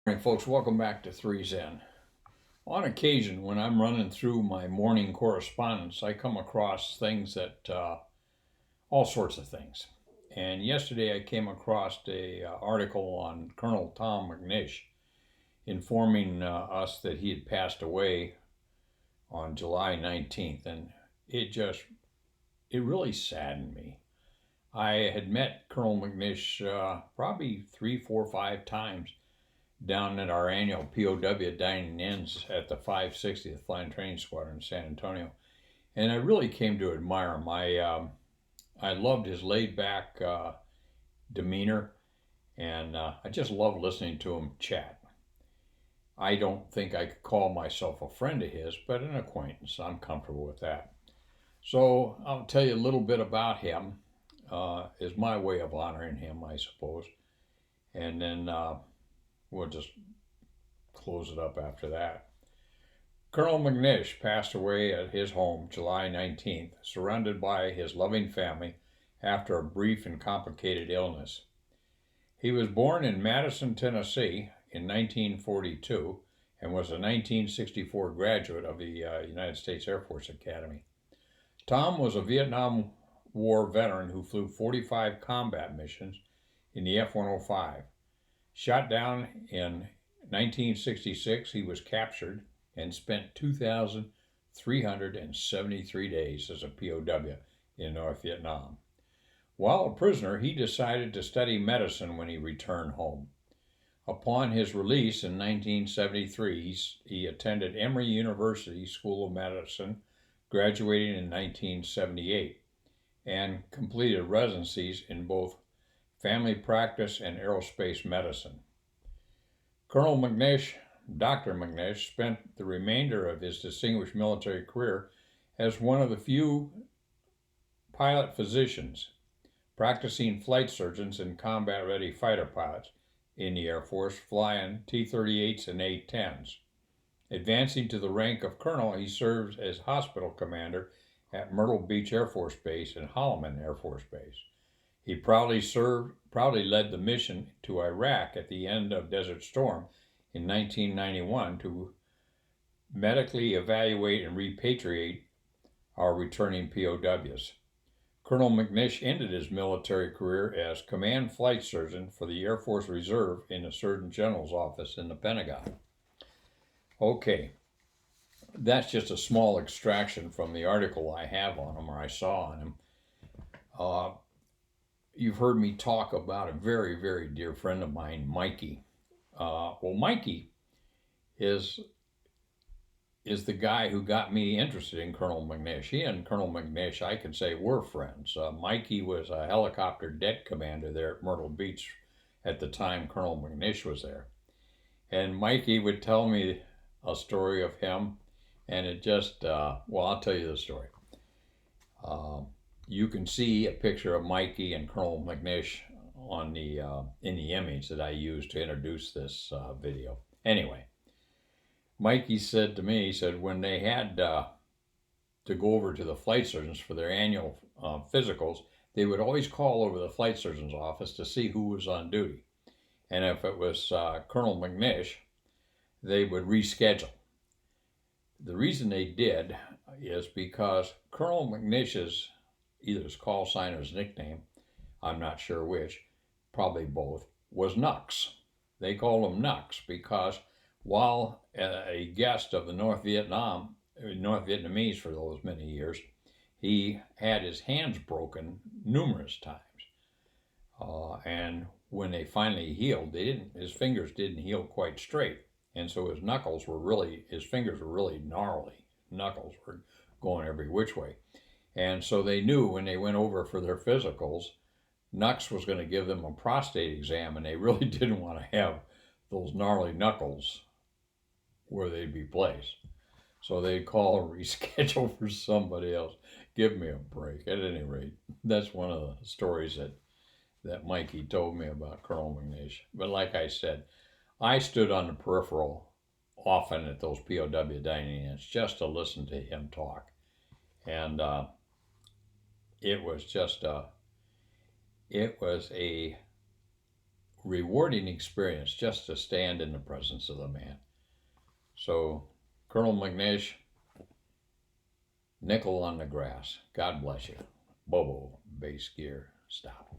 Morning, folks. Welcome back to Three's End. On occasion, when I'm running through my morning correspondence, I come across things all sorts of things. And yesterday, I came across a article on Colonel Tom McNish informing us that he had passed away on July 19th, and it really saddened me. I had met Colonel McNish probably 3, 4, 5 times down at our annual POW dining ins at the 560th Flying Training Squadron in San Antonio, and I really came to admire him. I loved his laid back demeanor, and I just loved listening to him chat. I don't think I could call myself a friend of his, but an acquaintance. I'm comfortable with that. So I'll tell you a little bit about him. Is my way of honoring him, I suppose, and then we'll just close it up after that. Colonel McNish passed away at his home July 19th, surrounded by his loving family after a brief and complicated illness. He was born in Madison, Tennessee in 1942 and was a 1964 graduate of the United States Air Force Academy. Tom was a Vietnam War veteran who flew 45 combat missions in the F-105. Shot down in 1966, he was captured and spent 2,373 days as a POW in North Vietnam. While a prisoner, he decided to study medicine when he returned home. Upon his release in 1973, he attended Emory University School of Medicine, graduating in 1978, and completed residencies in both family practice and aerospace medicine. Colonel McNish, Dr. McNish, spent the remainder of his distinguished military career as one of the few pilot physicians, practicing flight surgeons and combat-ready fighter pilots in the Air Force, flying T-38s and A-10s. Advancing to the rank of colonel, he served as hospital commander at Myrtle Beach Air Force Base and Holloman Air Force Base. He proudly led the mission to Iraq at the end of Desert Storm in 1991 to medically evaluate and repatriate our returning POWs. Colonel McNish ended his military career as command flight surgeon for the Air Force Reserve in the Surgeon General's office in the Pentagon. Okay, that's just a small extraction from the article I have on him, or I saw on him. You've heard me talk about a very, very dear friend of mine, Mikey. Mikey is the guy who got me interested in Colonel McNish. He and Colonel McNish, I could say, were friends. Mikey was a helicopter det commander there at Myrtle Beach at the time Colonel McNish was there. And Mikey would tell me a story of him, and it just, I'll tell you the story. You can see a picture of Mikey and Colonel McNish on in the image that I used to introduce this video. Anyway, Mikey said to me, he said when they had to go over to the flight surgeons for their annual physicals, they would always call over the flight surgeon's office to see who was on duty. And if it was Colonel McNish, they would reschedule. The reason they did is because Colonel McNish's either his call sign or his nickname, I'm not sure which, probably both, was Nux. They called him Nux because while a guest of the North Vietnamese for those many years, he had his hands broken numerous times. And when they finally healed, his fingers didn't heal quite straight. And so his fingers were really gnarly. Knuckles were going every which way. And so they knew when they went over for their physicals, Nux was going to give them a prostate exam, and they really didn't want to have those gnarly knuckles where they'd be placed. So they'd call and reschedule for somebody else. Give me a break. At any rate, that's one of the stories that Mikey told me about Colonel McNish. But like I said, I stood on the peripheral often at those POW dining ins just to listen to him talk. And it was a rewarding experience just to stand in the presence of the man. So, Colonel McNish, nickel on the grass. God bless you. Bobo, bass gear, stop.